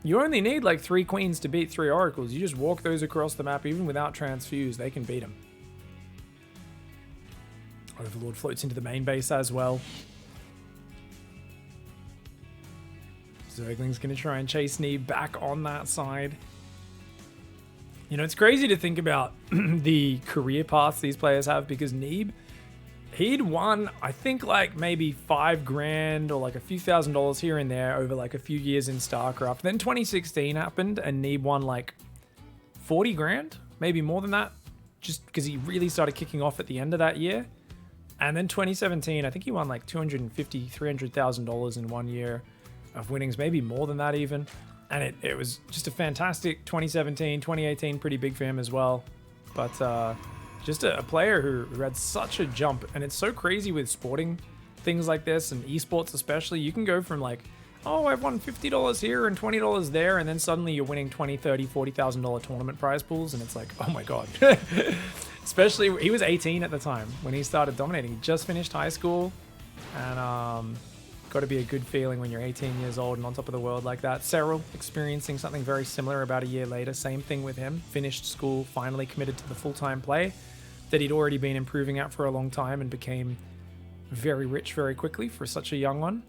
Speaker 1: you only need like 3 queens to beat 3 oracles. You just walk those across the map, even without transfuse, they can beat them. Overlord floats into the main base as well. Zergling's going to try and chase Neeb back on that side. You know, it's crazy to think about the career paths these players have, because Neeb, he'd won, I think, like maybe $5,000 or like a few $1,000s here and there over like a few years in StarCraft. Then 2016 happened and Neeb won like 40 grand, maybe more than that, just because he really started kicking off at the end of that year. And then 2017, I think he won like $250,000, $300,000 in 1 year of winnings, maybe more than that even. And it was just a fantastic 2017, 2018, pretty big for him as well. But just a player who had such a jump. And it's so crazy with sporting things like this and esports especially. You can go from like, oh, I've won $50 here and $20 there, and then suddenly you're winning $20, $30, $40,000 tournament prize pools, and it's like, oh my god. Especially, he was 18 at the time when he started dominating. He just finished high school, and got to be a good feeling when you're 18 years old and on top of the world like that. Serral experiencing something very similar about a year later. Same thing with him. Finished school, finally committed to the full-time play that he'd already been improving at for a long time, and became very rich very quickly for such a young one.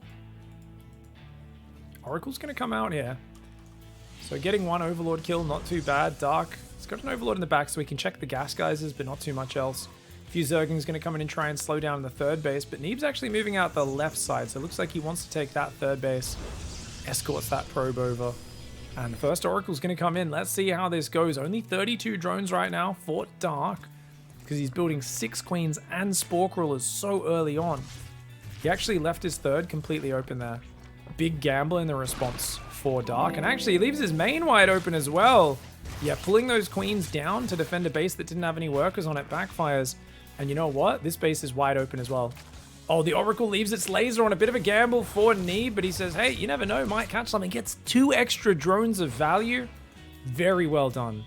Speaker 1: Oracle's going to come out here. So getting 1 Overlord kill, not too bad. Dark, he's got an Overlord in the back so he can check the gas geysers, but not too much else. A few Zergling's going to come in and try and slow down the third base, but Neeb's actually moving out the left side, so it looks like he wants to take that third base. Escorts that probe over. And the first Oracle's going to come in. Let's see how this goes. Only 32 drones right now for Dark, because he's building 6 queens and Spore Crawlers so early on. He actually left his third completely open there. Big gamble in the response for Dark, and actually he leaves his main wide open as well. Yeah, pulling those queens down to defend a base that didn't have any workers on it backfires. And you know what? This base is wide open as well. Oh, the Oracle leaves its laser on a bit of a gamble for Neeb, but he says, hey, you never know, might catch something. Gets 2 extra drones of value. Very well done.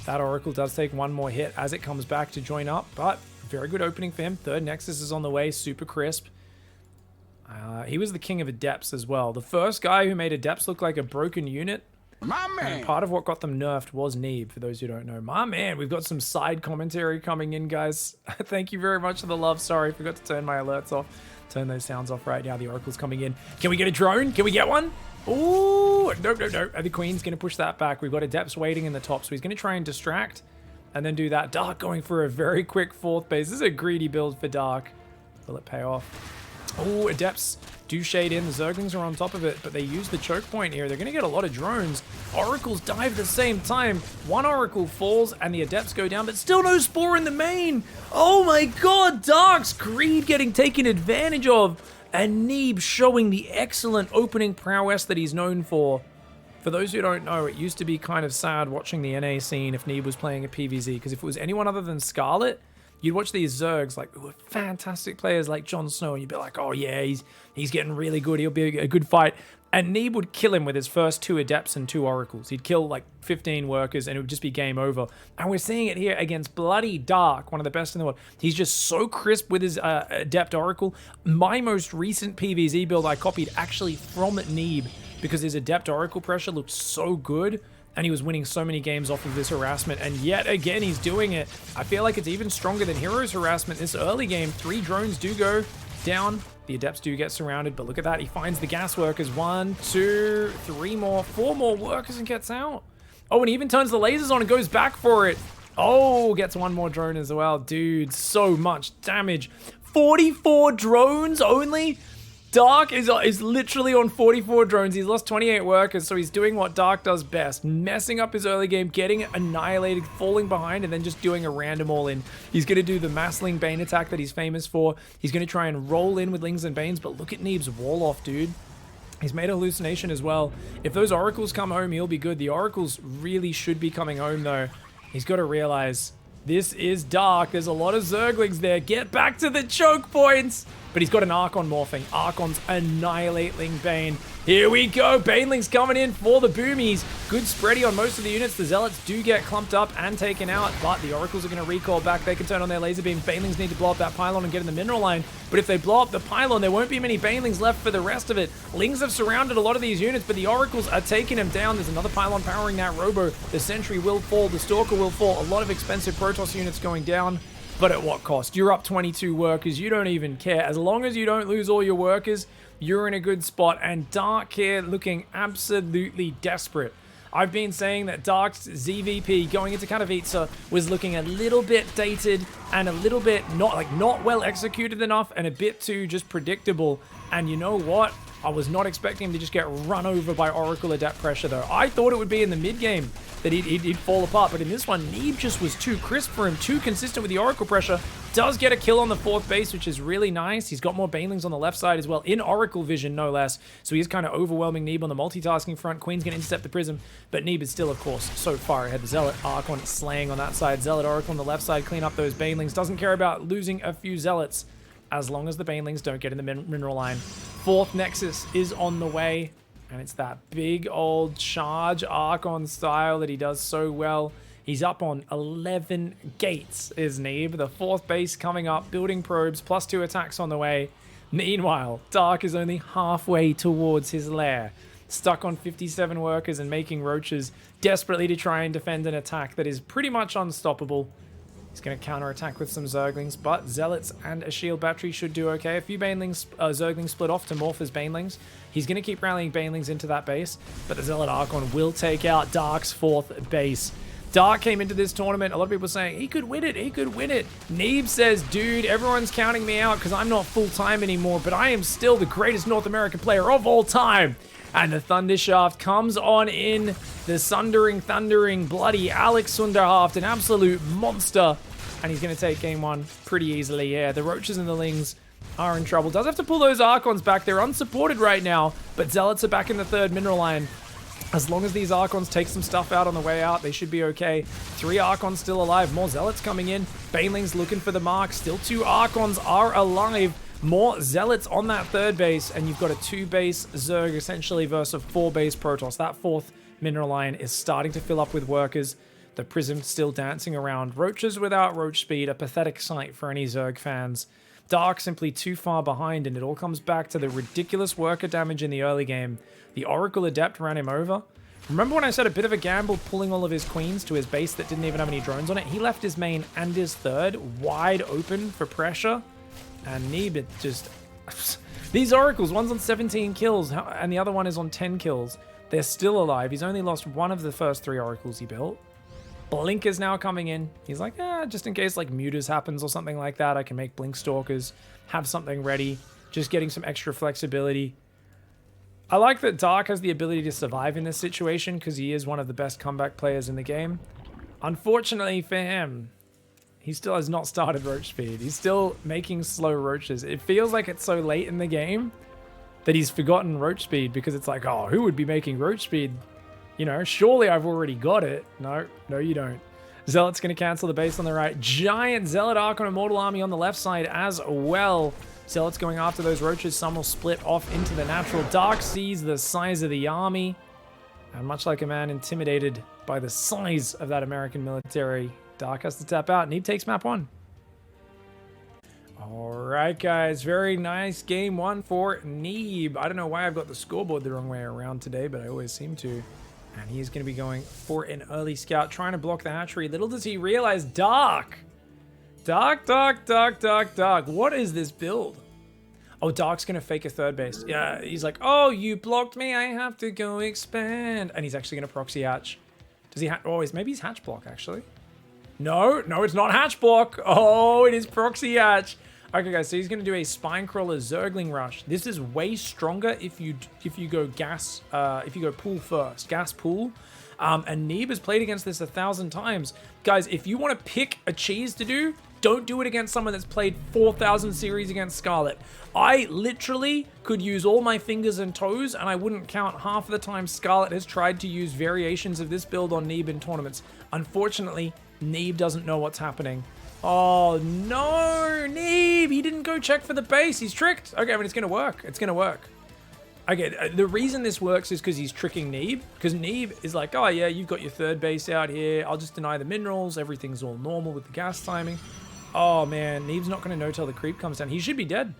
Speaker 1: That Oracle does take 1 more hit as it comes back to join up, but very good opening for him. Third Nexus is on the way, super crisp. He was the king of Adepts as well. The first guy who made Adepts look like a broken unit. My man. And part of what got them nerfed was Neeb, for those who don't know. My man, we've got some side commentary coming in, guys. Thank you very much for the love. Sorry, forgot to turn my alerts off. Turn those sounds off right now. The Oracle's coming in. Can we get a drone? Can we get one? Ooh, nope. The Queen's going to push that back. We've got Adepts waiting in the top, so he's going to try and distract and then do that. Dark going for a very quick 4th base. This is a greedy build for Dark. Will it pay off? Oh, Adepts do shade in. The Zerglings are on top of it, but they use the choke point here. They're going to get a lot of drones. Oracles dive at the same time. 1 Oracle falls, and the Adepts go down, but still no Spore in the main. Oh my god, Dark's greed getting taken advantage of, and Neeb showing the excellent opening prowess that he's known for. For those who don't know, it used to be kind of sad watching the NA scene if Neeb was playing a PvZ, because if it was anyone other than Scarlet, you'd watch these Zergs, like, who are fantastic players like Jon Snow, and you'd be like, oh yeah, he's getting really good, he'll be a good fight. And Neeb would kill him with his first 2 Adepts and 2 Oracles. He'd kill like 15 workers and it would just be game over. And we're seeing it here against bloody Dark, one of the best in the world. He's just so crisp with his Adept Oracle. My most recent PvZ build I copied actually from Neeb, because his Adept Oracle pressure looked so good. And he was winning so many games off of this harassment, and yet again he's doing it. I feel like it's even stronger than Hero's harassment. This early game, 3 drones do go down. The Adepts do get surrounded, but look at that. He finds the gas workers. 1, 2, 3 more, 4 more workers and gets out. Oh, and he even turns the lasers on and goes back for it. Oh, gets 1 more drone as well. Dude, so much damage. 44 drones only? Dark is literally on 44 drones. He's lost 28 workers, so he's doing what Dark does best. Messing up his early game, getting annihilated, falling behind, and then just doing a random all-in. He's going to do the Massling Bane attack that he's famous for. He's going to try and roll in with Lings and Banes, but look at Neeb's wall-off, dude. He's made a hallucination as well. If those Oracles come home, he'll be good. The Oracles really should be coming home, though. He's got to realize this is Dark. There's a lot of Zerglings there. Get back to the choke points. but he's got an Archon morphing. Archon's annihilating Bane. Here we go. Baneling's coming in for the boomies. Good spready on most of the units. The Zealots do get clumped up and taken out, but the Oracles are going to recall back. They can turn on their laser beam. Banelings need to blow up that pylon and get in the mineral line, but if they blow up the pylon, there won't be many Banelings left for the rest of it. Lings have surrounded a lot of these units, but the Oracles are taking him down. There's another pylon powering that Robo. The Sentry will fall. The Stalker will fall. A lot of expensive Protoss units going down. But at what cost? You're up 22 workers. You don't even care. As long as you don't lose all your workers, you're in a good spot. And Dark here looking absolutely desperate. I've been saying that Dark's ZVP going into Katowice was looking a little bit dated and a little bit not well executed enough and a bit too just predictable. And you know what? I was not expecting him to just get run over by Oracle Adept pressure, though. I thought it would be in the mid-game that he'd fall apart, but in this one, Neeb just was too crisp for him, too consistent with the Oracle pressure. Does get a kill on the 4th base, which is really nice. He's got more Banelings on the left side as well, in Oracle vision, no less. So he's kind of overwhelming Neeb on the multitasking front. Queen's going to intercept the Prism, but Neeb is still, of course, so far ahead. The Zealot Archon slaying on that side. Zealot Oracle on the left side, clean up those Banelings. Doesn't care about losing a few Zealots, as long as the Banelings don't get in the mineral line. 4th Nexus is on the way, and it's that big old charge Archon style that he does so well. He's up on 11 gates, is Neeb. The 4th base coming up, building probes, +2 attacks on the way. Meanwhile, Dark is only halfway towards his lair, stuck on 57 workers and making roaches desperately to try and defend an attack that is pretty much unstoppable. He's going to counterattack with some Zerglings, but Zealots and a shield battery should do okay. A few Banelings, Zerglings split off to morph as Banelings. He's going to keep rallying Banelings into that base, but the Zealot Archon will take out Dark's 4th base. Dark came into this tournament, a lot of people saying, he could win it, he could win it. Neeb says, dude, everyone's counting me out because I'm not full-time anymore, but I am still the greatest North American player of all time. And the Thunder Shaft comes on in. The thundering, bloody Alex Sunderhaft, an absolute monster. And he's going to take game 1 pretty easily. Yeah, the Roaches and the Lings are in trouble. Does have to pull those Archons back. They're unsupported right now, but Zealots are back in the 3rd mineral line. As long as these Archons take some stuff out on the way out, they should be okay. 3 Archons still alive. More Zealots coming in. Banelings looking for the mark. Still 2 Archons are alive. More Zealots on that 3rd base, and you've got a 2-base Zerg essentially versus a 4-base Protoss. That 4th mineral line is starting to fill up with workers. The Prism still dancing around. Roaches without roach speed, a pathetic sight for any Zerg fans. Dark simply too far behind, and it all comes back to the ridiculous worker damage in the early game. The Oracle Adept ran him over. Remember when I said a bit of a gamble pulling all of his queens to his base that didn't even have any drones on it? He left his main and his 3rd wide open for pressure. And Neeb just... These Oracles, one's on 17 kills, and the other one is on 10 kills. They're still alive. He's only lost one of the first 3 Oracles he built. Blink is now coming in. He's like, just in case like Mutas happens or something like that, I can make Blink Stalkers, have something ready. Just getting some extra flexibility. I like that Dark has the ability to survive in this situation because he is one of the best comeback players in the game. Unfortunately for him, he still has not started roach speed. He's still making slow roaches. It feels like it's so late in the game that he's forgotten roach speed because it's like, oh, who would be making roach speed? You know, surely I've already got it. No, you don't. Zealot's going to cancel the base on the right. Giant Zealot Archon Immortal Army on the left side as well. Zealot's going after those roaches. Some will split off into the natural. Dark sees the size of the army. And much like a man intimidated by the size of that American military, Dark has to tap out. Neeb takes map 1. Alright guys, very nice game 1 for Neeb. I don't know why I've got the scoreboard the wrong way around today, but I always seem to. And he's going to be going for an early scout, trying to block the hatchery. Little does he realize, Dark. What is this build? Oh, Dark's going to fake a 3rd base. Yeah, he's like, oh, you blocked me. I have to go expand. And he's actually going to proxy hatch. Does he maybe he's hatch block, actually. No, it's not hatch block. Oh, it is proxy hatch. Okay, guys, so he's going to do a Spine Crawler Zergling Rush. This is way stronger if you go gas, if you go pool first. Gas pool. And Neeb has played against this 1,000 times. Guys, if you want to pick a cheese to do, don't do it against someone that's played 4,000 series against Scarlet. I literally could use all my fingers and toes, and I wouldn't count half of the time Scarlet has tried to use variations of this build on Neeb in tournaments. Unfortunately, Neeb doesn't know what's happening. Oh, no. Neeb, he didn't go check for the base. He's tricked. Okay, I mean, it's going to work. It's going to work. Okay, the reason this works is because he's tricking Neeb. Because Neeb is like, oh, yeah, you've got your third base out here. I'll just deny the minerals. Everything's all normal with the gas timing. Oh, man. Neeb's not going to know till the creep comes down. He should be dead.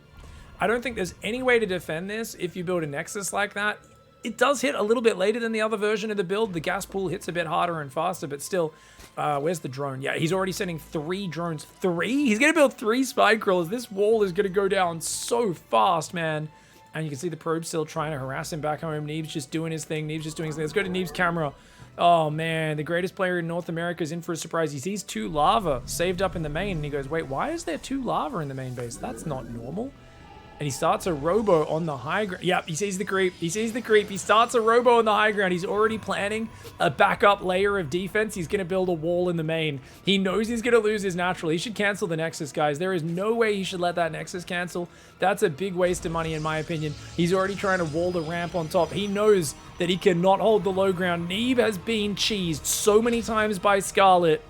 Speaker 1: I don't think there's any way to defend this if you build a Nexus like that. It does hit a little bit later than the other version of the build. The gas pool hits a bit harder and faster, but still, where's the drone? Yeah, he's already sending 3 drones. 3? He's going to build 3 spy crawlers. This wall is going to go down so fast, man. And you can see the probe still trying to harass him back home. Neeb's just doing his thing. Neeb's just doing his thing. Let's go to Neeb's camera. Oh, man, the greatest player in North America is in for a surprise. He sees 2 lava saved up in the main, and he goes, wait, why is there 2 lava in the main base? That's not normal. And he starts a robo on the high ground. Yep, he sees the creep. He sees the creep. He starts a robo on the high ground. He's already planning a backup layer of defense. He's going to build a wall in the main. He knows he's going to lose his natural. He should cancel the Nexus, guys. There is no way he should let that Nexus cancel. That's a big waste of money, in my opinion. He's already trying to wall the ramp on top. He knows that he cannot hold the low ground. Neeb has been cheesed so many times by Scarlet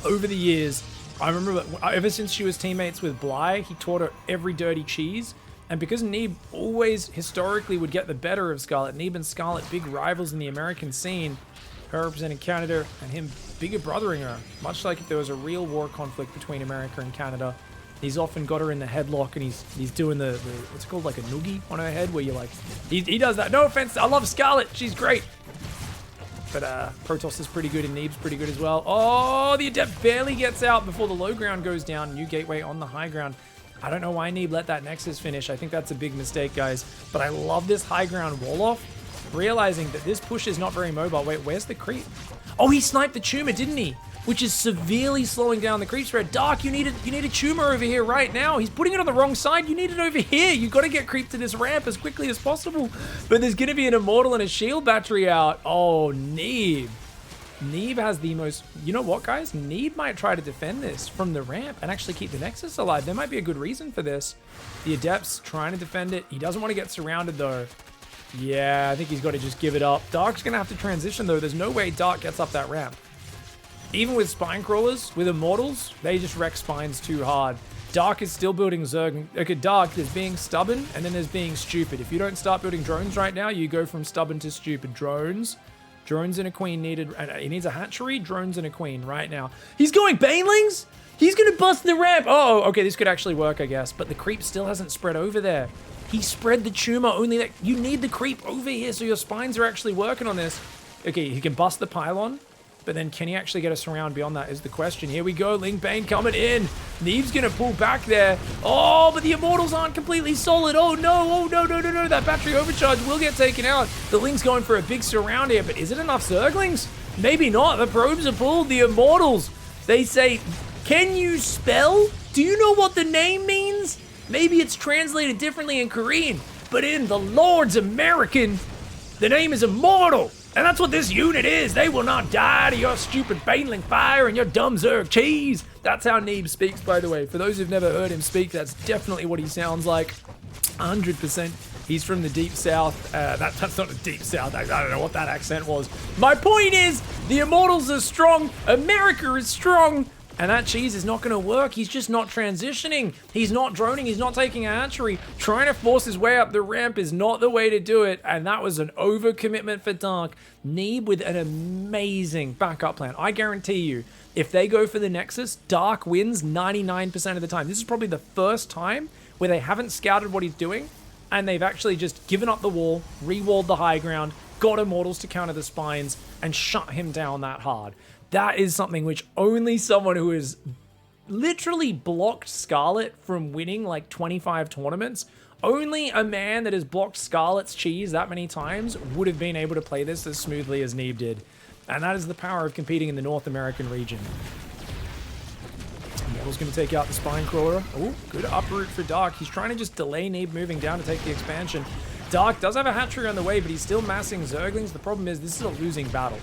Speaker 1: over the years. I remember ever since she was teammates with Bly, he taught her every dirty cheese. And because Neeb always historically would get the better of Scarlet, Neeb and Scarlet, big rivals in the American scene, her representing Canada and him bigger brothering her. Much like if there was a real war conflict between America and Canada, he's often got her in the headlock and he's doing the what's it called, like a noogie on her head, where you're like, he does that. No offense, I love Scarlet, she's great. But Protoss is pretty good and Neeb's pretty good as well. Oh, the Adept barely gets out before the low ground goes down. New gateway on the high ground. I don't know why Neeb let that Nexus finish. I think that's a big mistake, guys. But I love this high ground wall off. Realizing that this push is not very mobile. Wait, where's the creep? Oh, he sniped the tumor, didn't he? Which is severely slowing down the creep spread. Dark, you need a tumor over here right now. He's putting it on the wrong side. You need it over here. You got to get creep to this ramp as quickly as possible. But there's going to be an immortal and a shield battery out. Oh, Neeb. Neeb has the most... You know what, guys? Neeb might try to defend this from the ramp and actually keep the Nexus alive. There might be a good reason for this. The Adept's trying to defend it. He doesn't want to get surrounded, though. Yeah, I think he's got to just give it up. Dark's going to have to transition, though. There's no way Dark gets up that ramp. Even with spine crawlers, with immortals, they just wreck spines too hard. Dark is still building Zerg. Okay, Dark, there's being stubborn and then there's being stupid. If you don't start building drones right now, you go from stubborn to stupid. Drones and a queen needed. He needs a hatchery, drones and a queen right now. He's going banelings? He's going to bust the ramp. Oh, okay, this could actually work, I guess. But the creep still hasn't spread over there. He spread the tumor, only that you need the creep over here so your spines are actually working on this. Okay, he can bust the pylon. But then can he actually get us around beyond that is the question. Here we go, Ling Bane coming in. Neeb's going to pull back there. Oh, but the Immortals aren't completely solid. Oh, no, no. That battery overcharge will get taken out. The Ling's going for a big surround here, but is it enough Zerglings? Maybe not. The probes are pulled. The Immortals, they say, can you spell? Do you know what the name means? Maybe it's translated differently in Korean, but in the Lord's American, the name is Immortal. And that's what this unit is. They will not die to your stupid Baneling fire and your dumb Zerg cheese. That's how Neeb speaks, by the way. For those who've never heard him speak, that's definitely what he sounds like. 100%. He's from the deep south. That's not the deep south. I don't know what that accent was. My point is, the Immortals are strong. America is strong. And that cheese is not going to work. He's just not transitioning. He's not droning. He's not taking a hatchery. Trying to force his way up the ramp is not the way to do it. And that was an overcommitment for Dark. Neeb with an amazing backup plan. I guarantee you, if they go for the Nexus, Dark wins 99% of the time. This is probably the first time where they haven't scouted what he's doing. And they've actually just given up the wall, re-walled the high ground, got Immortals to counter the spines, and shut him down that hard. That is something which only someone who has literally blocked Scarlet from winning like 25 tournaments, only a man that has blocked Scarlet's cheese that many times would have been able to play this as smoothly as Neeb did. And that is the power of competing in the North American region. Immortal's going to take out the spine crawler. Oh, good uproot for Dark. He's trying to just delay Neeb moving down to take the expansion. Dark does have a hatchery on the way, but he's still massing Zerglings. The problem is this is a losing battle,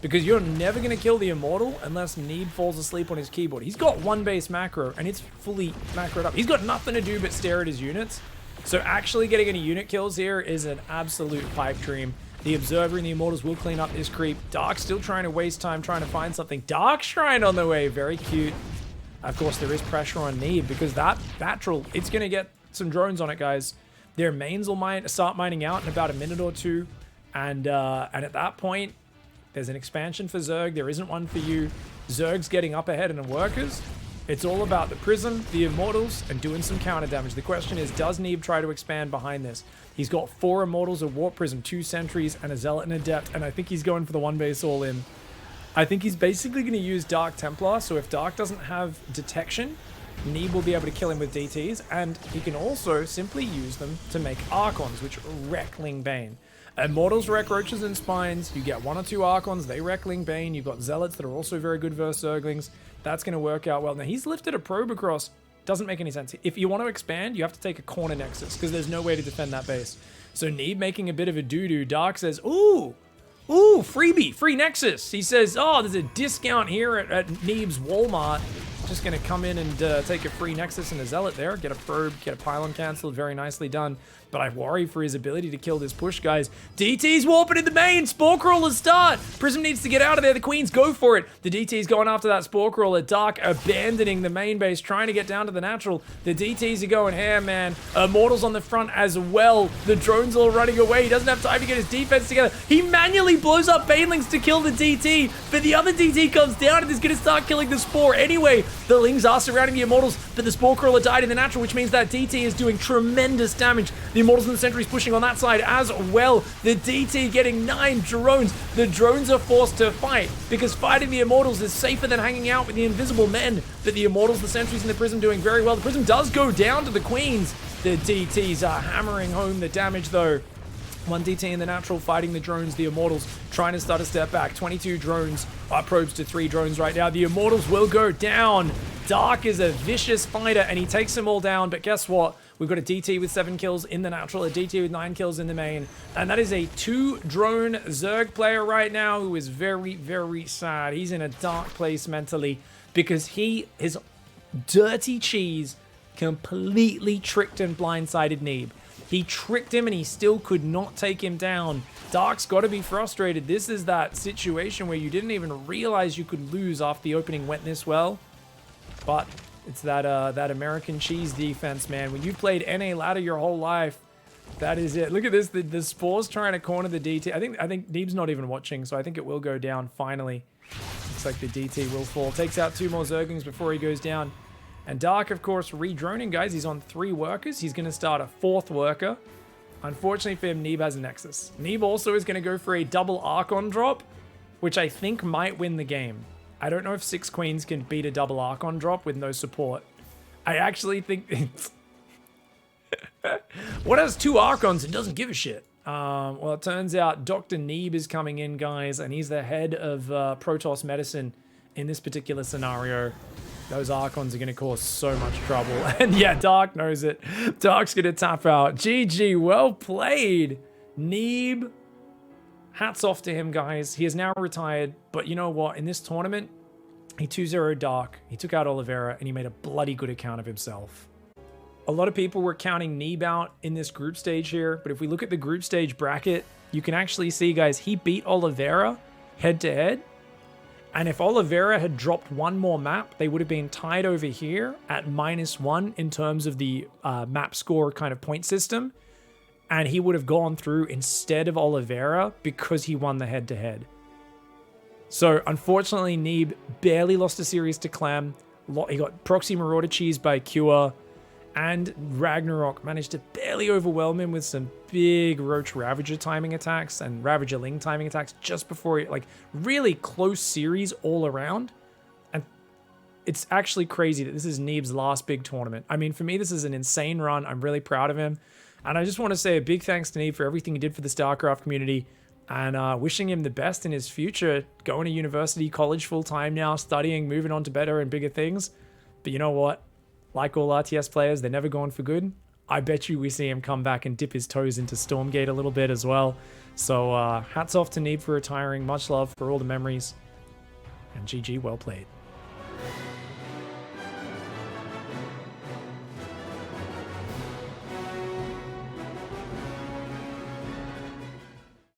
Speaker 1: because you're never going to kill the Immortal unless Neeb falls asleep on his keyboard. He's got one base macro, and it's fully macroed up. He's got nothing to do but stare at his units. So actually getting any unit kills here is an absolute pipe dream. The Observer and the Immortals will clean up this creep. Dark's still trying to waste time trying to find something. Dark Shrine on the way. Very cute. Of course, there is pressure on Neeb because that Natural, it's going to get some drones on it, guys. Their mains will start mining out in about a minute or two. And at that point, there's an expansion for Zerg. There isn't one for you. Zerg's getting up ahead and the workers. It's all about the Prism, the Immortals, and doing some counter damage. The question is, does Neeb try to expand behind this? He's got 4 Immortals, a Warp Prism, 2 Sentries, and a Zealot and Adept, and I think he's going for the 1 base all in. I think he's basically going to use Dark Templar, so if Dark doesn't have detection, Neeb will be able to kill him with DTs, and he can also simply use them to make Archons, which wreck Ling Bane. Immortals wreck Roaches and Spines. You get 1 or 2 Archons, they wreck Ling Bane. You've got Zealots that are also very good versus Zerglings. That's going to work out well. Now, he's lifted a probe across. Doesn't make any sense. If you want to expand, you have to take a corner nexus, because there's no way to defend that base. So Neeb making a bit of a doo-doo. Dark says, ooh, freebie, free nexus. He says, oh, there's a discount here at Neeb's Walmart. Just going to come in and take a free nexus and a Zealot there. Get a probe, get a pylon cancelled. Very nicely done. But I worry for his ability to kill this push, guys. DT's warping in the main. Spore Crawler start. Prism needs to get out of there. The Queens go for it. The DT's going after that Spore Crawler. Dark abandoning the main base, trying to get down to the Natural. The DT's are going ham, man. Immortals on the front as well. The drone's all running away. He doesn't have time to get his defense together. He manually blows up Banelings to kill the DT. But the other DT comes down and is going to start killing the Spore anyway. The Lings are surrounding the Immortals, but the Spore Crawler died in the Natural, which means that DT is doing tremendous damage. The Immortals and the Sentries pushing on that side as well. The DT getting 9 drones. The drones are forced to fight because fighting the Immortals is safer than hanging out with the Invisible Men. But the Immortals, the Sentries, and the Prism doing very well. The Prism does go down to the Queens. The DTs are hammering home the damage though. 1 DT in the Natural fighting the drones. The Immortals trying to start a step back. 22 drones. Probes to 3 drones right now. The Immortals will go down. Dark is a vicious fighter and he takes them all down. But guess what? We've got a DT with 7 kills in the Natural, a DT with 9 kills in the main. And that is a 2-drone Zerg player right now who is very, very sad. He's in a dark place mentally because his dirty cheese completely tricked and blindsided Neeb. He tricked him and he still could not take him down. Dark's got to be frustrated. This is that situation where you didn't even realize you could lose after the opening went this well. But it's that American cheese defense, man. When you've played NA ladder your whole life, that is it. Look at this. The Spore's trying to corner the DT. I think Neeb's not even watching, so I think it will go down finally. Looks like the DT will fall. Takes out 2 more Zerglings before he goes down. And Dark, of course, re-droning, guys. He's on 3 workers. He's going to start a 4th worker. Unfortunately for him, Neeb has a Nexus. Neeb also is going to go for a double Archon drop, which I think might win the game. I don't know if 6 Queens can beat a double Archon drop with no support. I actually think... What has 2 Archons and doesn't give a shit? Well, it turns out Dr. Neeb is coming in, guys, and he's the head of Protoss Medicine in this particular scenario. Those Archons are going to cause so much trouble. And yeah, Dark knows it. Dark's going to tap out. GG, well played. Neeb, hats off to him, guys. He is now retired. But you know what? In this tournament, he 2-0'd Dark. He took out Oliveira, and he made a bloody good account of himself. A lot of people were counting Neeb out in this group stage here. But if we look at the group stage bracket, you can actually see, guys, he beat Oliveira head-to-head. And if Oliveira had dropped 1 more map, they would have been tied over here at -1 in terms of the map score kind of point system. And he would have gone through instead of Oliveira because he won the head-to-head. So, unfortunately, Neeb barely lost a series to Clem. He got proxy Marauder cheese by Cure. And Ragnarok managed to barely overwhelm him with some big Roach Ravager timing attacks and Ravager Ling timing attacks just before, like, really close series all around. And it's actually crazy that this is Neeb's last big tournament. I mean, for me, this is an insane run. I'm really proud of him. And I just want to say a big thanks to Neeb for everything he did for the StarCraft community and wishing him the best in his future. Going to university, college full-time now, studying, moving on to better and bigger things. But you know what? Like all RTS players, they're never gone for good. I bet you we see him come back and dip his toes into Stormgate a little bit as well. So hats off to Neeb for retiring. Much love for all the memories. And GG, well played.